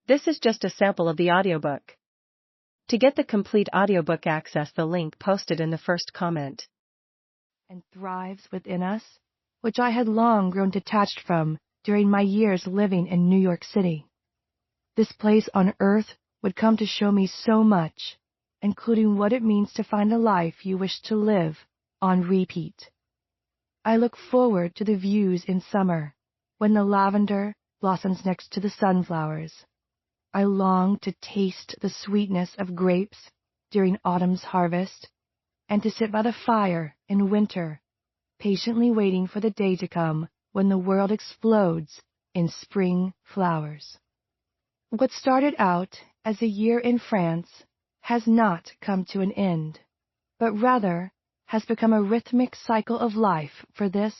This is just a sample of the audiobook. To get the complete audiobook, access the link posted in the first comment. And thrives within us, which I had long grown detached from during my years living in New York City. This place on earth would come to show me so much, including what it means to find a life you wish to live on repeat. I look forward to the views in summer, when the lavender blossoms next to the sunflowers. I long to taste the sweetness of grapes during autumn's harvest, and to sit by the fire in winter, patiently waiting for the day to come when the world explodes in spring flowers. What started out as a year in France has not come to an end, but rather has become a rhythmic cycle of life for this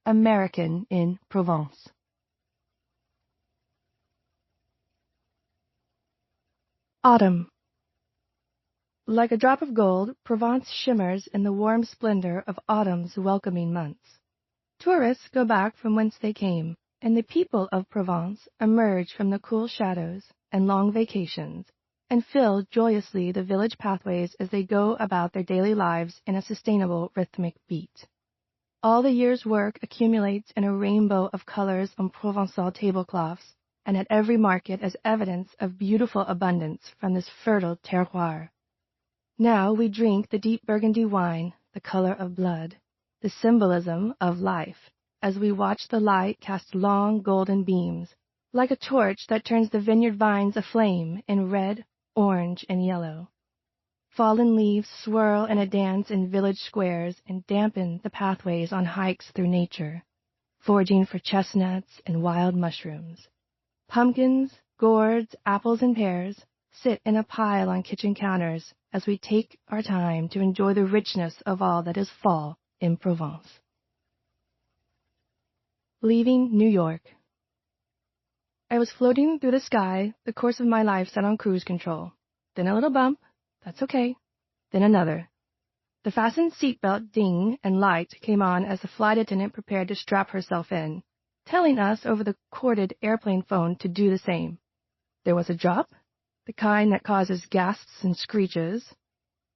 American in Provence. Autumn. Like a drop of gold, Provence shimmers in the warm splendor of autumn's welcoming months. Tourists go back from whence they came, and the people of Provence emerge from the cool shadows and long vacations and fill joyously the village pathways as they go about their daily lives in a sustainable rhythmic beat. All the year's work accumulates in a rainbow of colors on Provençal tablecloths, and at every market as evidence of beautiful abundance from this fertile terroir. Now we drink the deep burgundy wine, the color of blood, the symbolism of life, as we watch the light cast long golden beams, like a torch that turns the vineyard vines aflame in red, orange, and yellow. Fallen leaves swirl in a dance in village squares and dampen the pathways on hikes through nature, foraging for chestnuts and wild mushrooms. Pumpkins, gourds, apples, and pears sit in a pile on kitchen counters as we take our time to enjoy the richness of all that is fall in Provence. Leaving New York. I was floating through the sky, the course of my life set on cruise control. Then a little bump, that's okay. Then another. The fastened seatbelt ding and light came on as the flight attendant prepared to strap herself in, telling us over the corded airplane phone to do the same. There was a drop, the kind that causes gasps and screeches.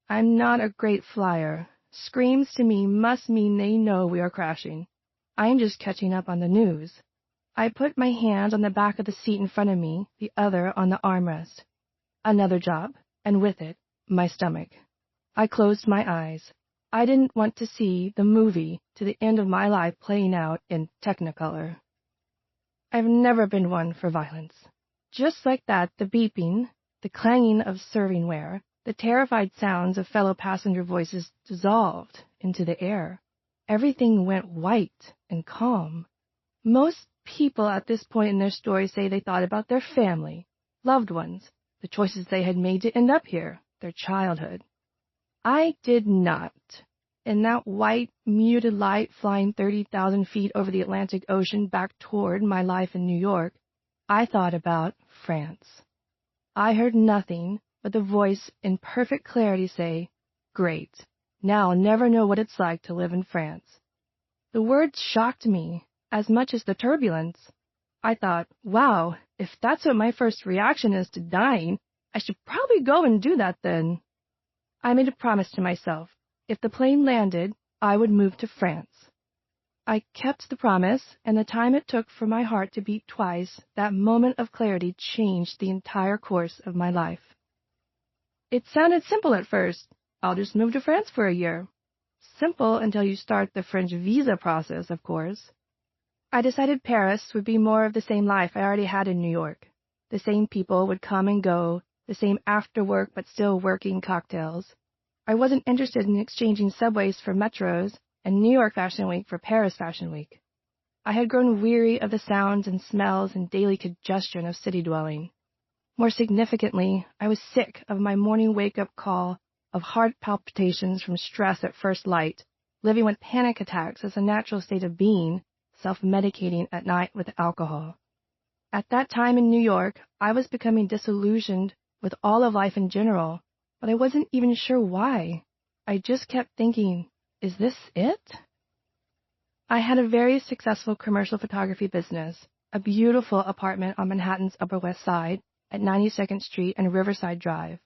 I'm not a great flyer. Screams to me must mean they know we are crashing. I am just catching up on the news. I put my hand on the back of the seat in front of me, the other on the armrest. Another job, and with it, my stomach. I closed my eyes. I didn't want to see the movie to the end of my life playing out in Technicolor. I've never been one for violence. Just like that, the beeping, the clanging of servingware, the terrified sounds of fellow passenger voices dissolved into the air. Everything went white and calm. Most people at this point in their story say they thought about their family, loved ones, the choices they had made to end up here, their childhood. I did not. In that white, muted light flying 30,000 feet over the Atlantic Ocean back toward my life in New York, I thought about France. I heard nothing but the voice in perfect clarity say, "Great. Now I'll never know what it's like to live in France." The words shocked me as much as the turbulence. I thought, wow, if that's what my first reaction is to dying, I should probably go and do that then. I made a promise to myself. If the plane landed, I would move to France. I kept the promise, and the time it took for my heart to beat twice, that moment of clarity changed the entire course of my life. It sounded simple at first. I'll just move to France for a year. Simple until you start the French visa process, of course. I decided Paris would be more of the same life I already had in New York. The same people would come and go, the same after-work but still working cocktails. I wasn't interested in exchanging subways for metros and New York Fashion Week for Paris Fashion Week. I had grown weary of the sounds and smells and daily congestion of city dwelling. More significantly, I was sick of my morning wake-up call of heart palpitations from stress at first light, living with panic attacks as a natural state of being, self-medicating at night with alcohol. At that time in New York, I was becoming disillusioned with all of life in general, but I wasn't even sure why. I just kept thinking, is this it? I had a very successful commercial photography business, a beautiful apartment on Manhattan's Upper West Side, at 92nd Street and Riverside Drive,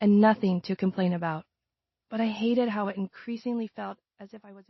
and nothing to complain about. But I hated how it increasingly felt as if I was